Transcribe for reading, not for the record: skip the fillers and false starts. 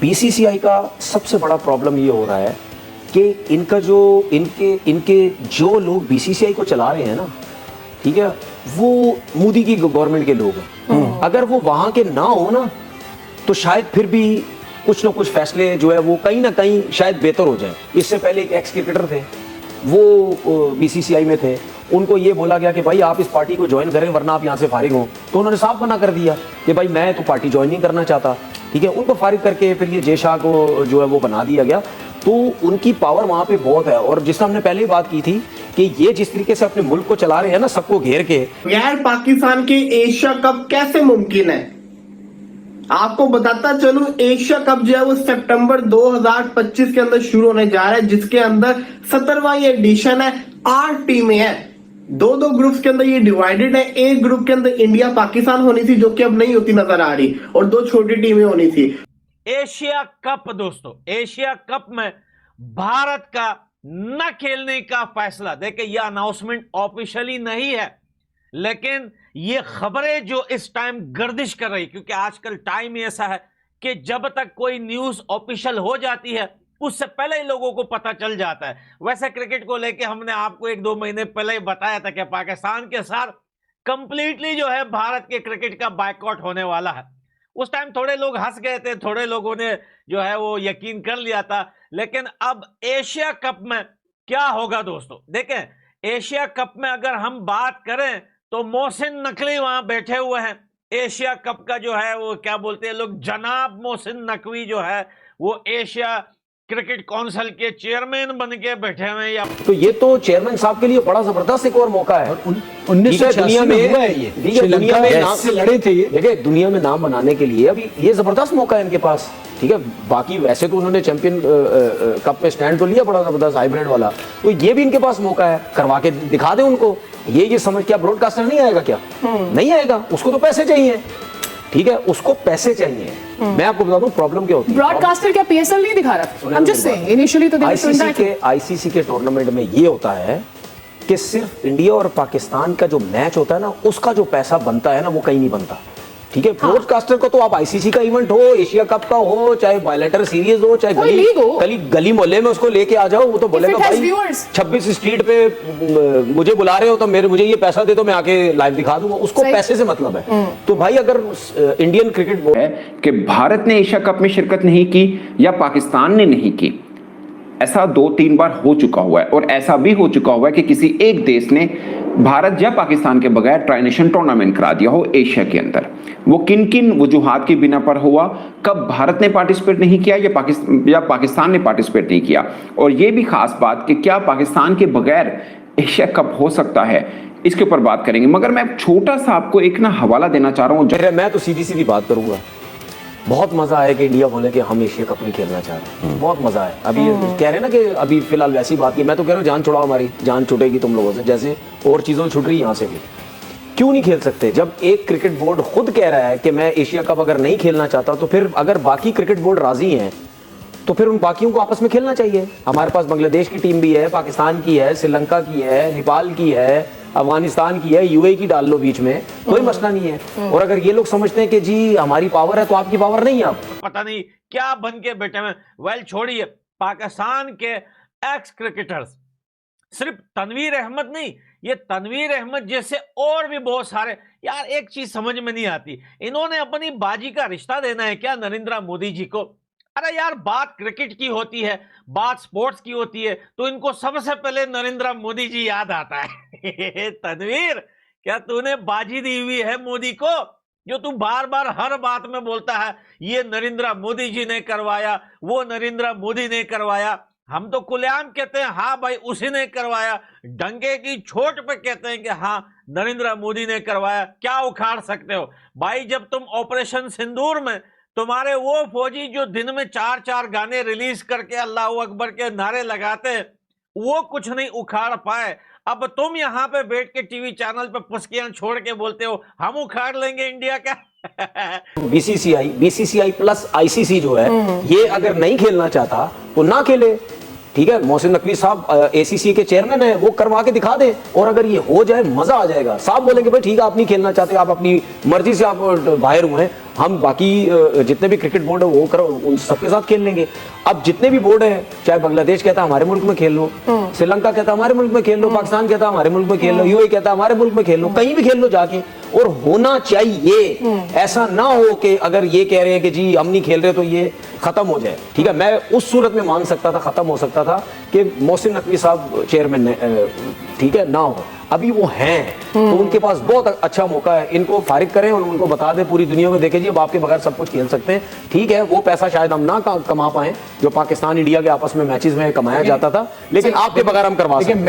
BCCI का सबसे बड़ा प्रॉब्लम ये हो रहा है कि इनका जो इनके जो लोग बीसीसीआई को चला रहे हैं ना, ठीक है, वो मोदी की गवर्नमेंट के लोग हैं। अगर वो वहां के ना हो ना तो शायद फिर भी कुछ ना कुछ फैसले जो है वो कहीं ना कहीं शायद बेहतर हो जाए। इससे पहले एक एक्स क्रिकेटर थे, वो बीसीसीआई में थे, उनको ये बोला गया कि भाई आप इस पार्टी को ज्वाइन करें वरना आप यहाँ से फारिग हो, तो उन्होंने साफ मना कर दिया कि भाई मैं तो पार्टी ज्वाइन नहीं करना चाहता। ठीक है, उनको फारिग करके फिर ये जय शाह को जो है वो बना दिया गया। तो उनकी पावर वहां पे बहुत है। और जिससे हमने पहले ही बात की थी कि ये जिस तरीके से अपने मुल्क को चला रहे हैं ना, सबको घेर के, यार पाकिस्तान के एशिया कप कैसे मुमकिन है? आपको बताता चलूं, एशिया कप जो है वो सितंबर 2025 के अंदर शुरू होने जा रहा है, जिसके अंदर 17वां एडिशन है। 8 टीमें हैं, दो ग्रुप्स के अंदर ये डिवाइडेड है। एक ग्रुप के अंदर इंडिया पाकिस्तान होनी थी, जो कि अब नहीं होती नजर आ रही, और 2 छोटी टीमें होनी थी। एशिया कप दोस्तों, एशिया कप में भारत का न खेलने का फैसला, देखिए यह अनाउंसमेंट ऑफिशियली नहीं है, लेकिन ये खबरें जो इस टाइम गर्दिश कर रही, क्योंकि आजकल टाइम ऐसा है कि जब तक कोई न्यूज ऑफिशियल हो जाती है उससे पहले ही लोगों को पता चल जाता है। वैसे क्रिकेट को लेके हमने आपको 1-2 महीने पहले ही बताया था कि पाकिस्तान के साथ कंप्लीटली जो है भारत के क्रिकेट का बायकॉट होने वाला है। उस टाइम थोड़े लोग हंस गए थे, थोड़े लोगों ने जो है वो यकीन कर लिया था। लेकिन अब एशिया कप में क्या होगा दोस्तों, देखें एशिया कप में अगर हम बात करें तो मोहसिन नकवी वहां बैठे हुए हैं। एशिया कप का जो है वो क्या बोलते हैं लोग, जनाब मोहसिन नकवी जो है वो एशिया क्रिकेट काउंसिल के चेयरमैन बन के बैठे हुए हैं। तो ये तो चेयरमैन साहब के लिए बड़ा जबरदस्त एक और मौका है। 1986 में हुआ है ये, दुनिया में नाम से लड़े थे ये। देखिए दुनिया में नाम बनाने के लिए अभी ये जबरदस्त मौका है इनके पास। ठीक है, बाकी वैसे तो उन्होंने चैंपियन कप में स्टैंड तो लिया बड़ा जबरदस्त हाइब्रिड वाला, तो ये भी इनके पास मौका है, करवा के दिखा दे उनको। ये समझ, क्या ब्रॉडकास्टर नहीं आएगा क्या? नहीं आएगा, उसको तो पैसे चाहिए। ठीक है, उसको पैसे चाहिए। मैं आपको बता दूं प्रॉब्लम क्या होती है। ब्रॉडकास्टर क्या पीएसएल नहीं दिखा रहा? I'm just saying, initially तो आईसीसी के टूर्नामेंट में ये होता है कि सिर्फ इंडिया और पाकिस्तान का जो मैच होता है ना, उसका जो पैसा बनता है ना, वो कहीं नहीं बनता। ठीक है, ब्रॉडकास्टर को तो आप आईसीसी का इवेंट हो, एशिया कप का हो, चाहे बायलैटरल सीरीज हो, चाहे गली मोहल्ले में उसको लेके आ जाओ, वो तो बोलेगा भाई 26 स्ट्रीट पे मुझे बुला रहे हो तो मुझे ये पैसा दे दो, मैं आके लाइव दिखा दूंगा। उसको पैसे से मतलब है। तो भाई अगर इंडियन क्रिकेट बोर्ड है कि भारत ने एशिया कप में शिरकत नहीं की या पाकिस्तान ने नहीं की, ऐसा 2-3 बार हो चुका हुआ है। और ऐसा भी हो चुका हुआ है कि किसी एक देश ने भारत या पाकिस्तान के बगैर ट्राई नेशन टूर्नामेंट करा दिया हो एशिया के अंदर। वो किन किन वजूहात की बिना पर हुआ, कब भारत ने पार्टिसिपेट नहीं किया या पाकिस्तान ने पार्टिसिपेट नहीं किया। और ये भी खास बात कि क्या पाकिस्तान के बगैर एशिया कप हो सकता है, इसके ऊपर बात करेंगे। मगर मैं छोटा सा आपको एक ना हवाला देना चाह रहा हूँ। मैं तो सीधी बात करूंगा, बहुत मजा आया कि इंडिया बोले कि हम एशिया कप नहीं खेलना चाह रहे। बहुत मजा आया। अभी कह रहे ना कि अभी फिलहाल वैसी बात नहीं, मैं तो कह रहा हूँ जान छुड़ाओ, हमारी जान छूटेगी तुम लोगों से, जैसे और चीजों छूट रही यहाँ से भी। क्यों नहीं खेल सकते? जब एक क्रिकेट बोर्ड खुद कह रहा है कि मैं एशिया कप अगर नहीं खेलना चाहता, तो फिर अगर बाकी क्रिकेट बोर्ड राजी हैं तो फिर उन बाकियों को आपस में खेलना चाहिए। हमारे पास बांग्लादेश की टीम भी है, पाकिस्तान की है, श्रीलंका की है, नेपाल की है, अफगानिस्तान की है, यूएई की डाल लो बीच में, कोई मसला नहीं है। और अगर ये लोग समझते हैं कि जी हमारी पावर है तो आपकी पावर नहीं है, आप पता नहीं क्या बन के बैठे हैं। वेल छोड़िए, पाकिस्तान के एक्स क्रिकेटर्स, सिर्फ तनवीर अहमद नहीं, ये तनवीर अहमद जैसे और भी बहुत सारे, यार एक चीज समझ में नहीं आती, इन्होंने अपनी बाजी का रिश्ता देना है क्या नरेंद्र मोदी जी को? अरे यार बात क्रिकेट की होती है, बात स्पोर्ट्स की होती है, तो इनको सबसे पहले नरेंद्र मोदी जी याद आता है। तनवीर, क्या तूने बाजी दी हुई है मोदी को, जो तू बार बार हर बात में बोलता है ये नरेंद्र मोदी जी ने करवाया, वो नरेंद्र मोदी ने करवाया? हम तो खुलेआम कहते हैं हाँ भाई उसी ने करवाया, डंके की चोट पे कहते हैं कि हाँ नरेंद्र मोदी ने करवाया। क्या उखाड़ सकते हो भाई? जब तुम ऑपरेशन सिंदूर में तुम्हारे वो फौजी जो दिन में 4-4 गाने रिलीज करके अल्लाह अकबर के नारे लगाते हैं, वो कुछ नहीं उखाड़ पाए, अब तुम यहाँ पे बैठ के टीवी चैनल पे पुस्कियां छोड़ के बोलते हो हम उखाड़ लेंगे इंडिया का। बीसीसीआई प्लस आईसीसी जो है, ये अगर नहीं खेलना चाहता तो ना खेले। ठीक है, मोहसिन नकवी साहब एसीसी के चेयरमैन है, वो करवा के दिखा दे, और अगर ये हो जाए मजा आ जाएगा। साहब बोलेंगे भाई ठीक है आप नहीं खेलना चाहते, आप अपनी मर्जी से आप बाहर हुए हैं, हम बाकी जितने भी क्रिकेट बोर्ड है वो करो, उन सबके साथ खेल लेंगे। अब जितने भी बोर्ड है, चाहे बांग्लादेश कहता है हमारे मुल्क में खेल लो, श्रीलंका कहता है हमारे मुल्क में खेल लो, पाकिस्तान कहता है हमारे मुल्क में खेल लो, यूएई कहता है हमारे मुल्क में खेल लो, कहीं भी खेल लो जाके। और होना चाहिए, ऐसा ना हो कि अगर ये कह रहे हैं कि जी हम नहीं खेल रहे तो ये खत्म हो जाए। ठीक है, मैं उस सूरत में मान सकता था, खत्म हो सकता था कि मोहसिन नकवी साहब चेयरमैन, ठीक है, ना हो। अभी वो हैं तो उनके पास बहुत अच्छा मौका है, इनको फारिग करें और उनको बता दें पूरी दुनिया को, देखें जी अब आपके बगैर सब कुछ खेल सकते हैं। ठीक है, वो पैसा शायद हम ना कमा पाए जो पाकिस्तान इंडिया के आपस में मैचेस में कमाया जाता था, लेकिन आपके बगैर हम करवा सकते हैं।